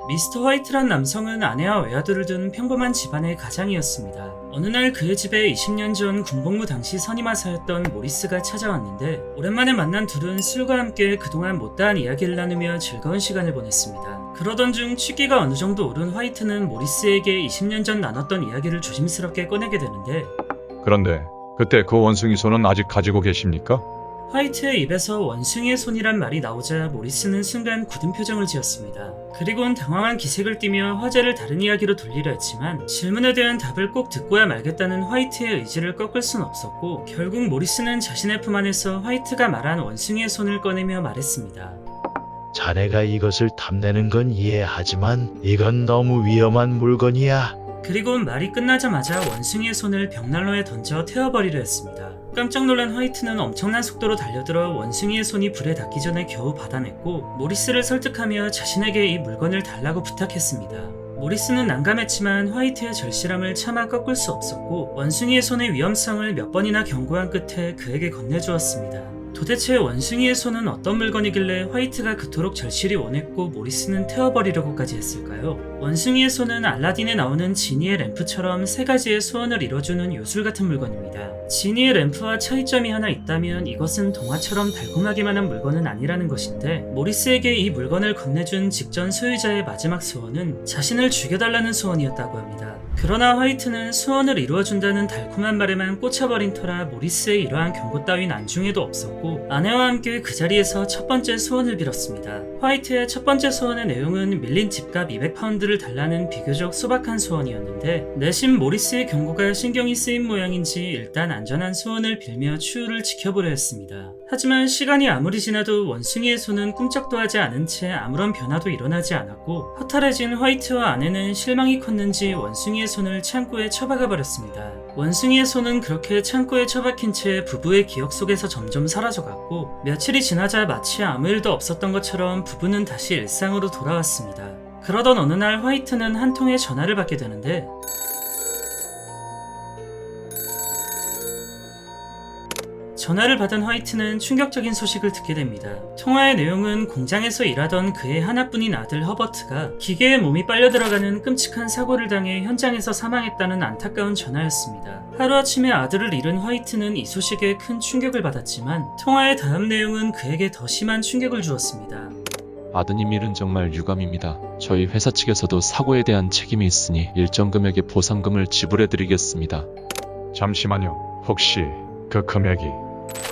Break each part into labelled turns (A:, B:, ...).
A: 미스터 화이트란 남성은 아내와 외아들을 둔 평범한 집안의 가장이었습니다. 어느 날 그의 집에 20년 전 군복무 당시 선임하사였던 모리스가 찾아왔는데 오랜만에 만난 둘은 술과 함께 그동안 못다한 이야기를 나누며 즐거운 시간을 보냈습니다. 그러던 중 취기가 어느 정도 오른 화이트는 모리스에게 20년 전 나눴던 이야기를 조심스럽게 꺼내게 되는데
B: 그런데 그때 그 원숭이 손은 아직 가지고 계십니까?
A: 화이트의 입에서 원숭이의 손이란 말이 나오자 모리스는 순간 굳은 표정을 지었습니다. 그리곤 당황한 기색을 띠며 화제를 다른 이야기로 돌리려 했지만 질문에 대한 답을 꼭 듣고야 말겠다는 화이트의 의지를 꺾을 순 없었고 결국 모리스는 자신의 품 안에서 화이트가 말한 원숭이의 손을 꺼내며 말했습니다.
C: 자네가 이것을 탐내는 건 이해하지만 이건 너무 위험한 물건이야.
A: 그리고 말이 끝나자마자 원숭이의 손을 벽난로에 던져 태워버리려 했습니다. 깜짝 놀란 화이트는 엄청난 속도로 달려들어 원숭이의 손이 불에 닿기 전에 겨우 받아냈고 모리스를 설득하며 자신에게 이 물건을 달라고 부탁했습니다. 모리스는 난감했지만 화이트의 절실함을 차마 꺾을 수 없었고 원숭이의 손의 위험성을 몇 번이나 경고한 끝에 그에게 건네주었습니다. 도대체 원숭이의 손은 어떤 물건이길래 화이트가 그토록 절실히 원했고 모리스는 태워버리려고까지 했을까요? 원숭이의 손은 알라딘에 나오는 지니의 램프처럼 세 가지의 소원을 이뤄주는 요술 같은 물건입니다. 지니의 램프와 차이점이 하나 있다면 이것은 동화처럼 달콤하기만 한 물건은 아니라는 것인데 모리스에게 이 물건을 건네준 직전 소유자의 마지막 소원은 자신을 죽여달라는 소원이었다고 합니다. 그러나 화이트는 소원을 이루어준다는 달콤한 말에만 꽂혀버린 터라 모리스의 이러한 경고 따윈 안중에도 없었고 아내와 함께 그 자리에서 첫 번째 소원을 빌었습니다. 화이트의 첫 번째 소원의 내용은 밀린 집값 200파운드를 달라는 비교적 소박한 소원이었는데 내심 모리스의 경고가 신경이 쓰인 모양인지 일단 안전한 소원을 빌며 추후를 지켜보려 했습니다. 하지만 시간이 아무리 지나도 원숭이의 손은 꿈쩍도 하지 않은 채 아무런 변화도 일어나지 않았고 허탈해진 화이트와 아내는 실망이 컸는지 원숭이의 손을 창고에 처박아 버렸습니다. 원숭이의 손은 그렇게 창고에 처박힌 채 부부의 기억 속에서 점점 사라져갔고 며칠이 지나자 마치 아무 일도 없었던 것처럼 부부는 다시 일상으로 돌아왔습니다. 그러던 어느 날 화이트는 한 통의 전화를 받게 되는데 전화를 받은 화이트는 충격적인 소식을 듣게 됩니다. 통화의 내용은 공장에서 일하던 그의 하나뿐인 아들 허버트가 기계에 몸이 빨려 들어가는 끔찍한 사고를 당해 현장에서 사망했다는 안타까운 전화였습니다. 하루아침에 아들을 잃은 화이트는 이 소식에 큰 충격을 받았지만 통화의 다음 내용은 그에게 더 심한 충격을 주었습니다.
D: 아드님 일은 정말 유감입니다. 저희 회사 측에서도 사고에 대한 책임이 있으니 일정 금액의 보상금을 지불해드리겠습니다.
B: 잠시만요. 혹시 그 금액이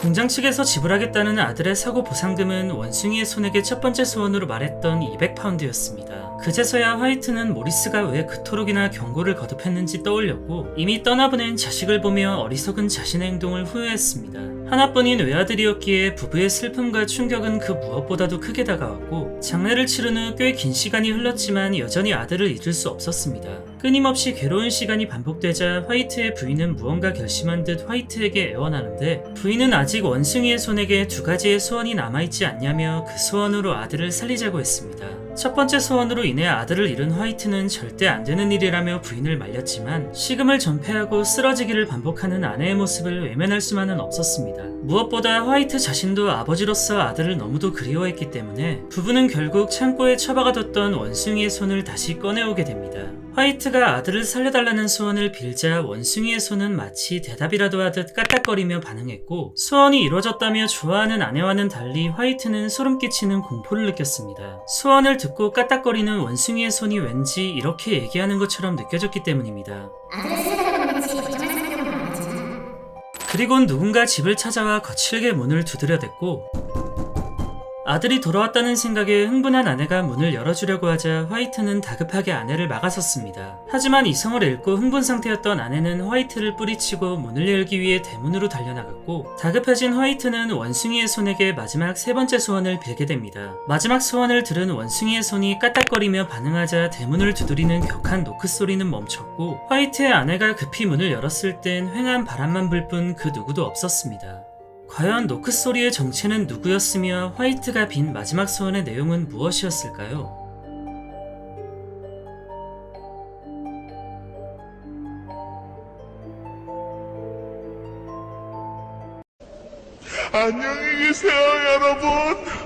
A: 공장 측에서 지불하겠다는 아들의 사고 보상금은 원숭이의 손에게 첫 번째 소원으로 말했던 200파운드였습니다. 그제서야 화이트는 모리스가 왜 그토록이나 경고를 거듭했는지 떠올렸고 이미 떠나보낸 자식을 보며 어리석은 자신의 행동을 후회했습니다. 하나뿐인 외아들이었기에 부부의 슬픔과 충격은 그 무엇보다도 크게 다가왔고 장례를 치른 후 꽤 긴 시간이 흘렀지만 여전히 아들을 잊을 수 없었습니다. 끊임없이 괴로운 시간이 반복되자 화이트의 부인은 무언가 결심한 듯 화이트에게 애원하는데 부인은 아직 원숭이의 손에게 두 가지의 소원이 남아있지 않냐며 그 소원으로 아들을 살리자고 했습니다. 첫 번째 소원으로 인해 아들을 잃은 화이트는 절대 안 되는 일이라며 부인을 말렸지만 식음을 전폐하고 쓰러지기를 반복하는 아내의 모습을 외면할 수만은 없었습니다. 무엇보다 화이트 자신도 아버지로서 아들을 너무도 그리워했기 때문에 부부는 결국 창고에 처박아뒀던 원숭이의 손을 다시 꺼내오게 됩니다. 화이트가 아들을 살려달라는 소원을 빌자 원숭이의 손은 마치 대답이라도 하듯 까딱거리며 반응했고 소원이 이루어졌다며 좋아하는 아내와는 달리 화이트는 소름 끼치는 공포를 느꼈습니다. 소원을 듣고 까딱거리는 원숭이의 손이 왠지 이렇게 얘기하는 것처럼 느껴졌기 때문입니다. 그리곤 누군가 집을 찾아와 거칠게 문을 두드려댔고 아들이 돌아왔다는 생각에 흥분한 아내가 문을 열어주려고 하자 화이트는 다급하게 아내를 막아섰습니다. 하지만 이성을 잃고 흥분 상태였던 아내는 화이트를 뿌리치고 문을 열기 위해 대문으로 달려나갔고 다급해진 화이트는 원숭이의 손에게 마지막 세 번째 소원을 빌게 됩니다. 마지막 소원을 들은 원숭이의 손이 까딱거리며 반응하자 대문을 두드리는 격한 노크 소리는 멈췄고 화이트의 아내가 급히 문을 열었을 땐 휑한 바람만 불 뿐 그 누구도 없었습니다. 과연 노크 소리의 정체는 누구였으며 화이트가 빈 마지막 소원의 내용은 무엇이었을까요?
E: 안녕히 계세요, 여러분.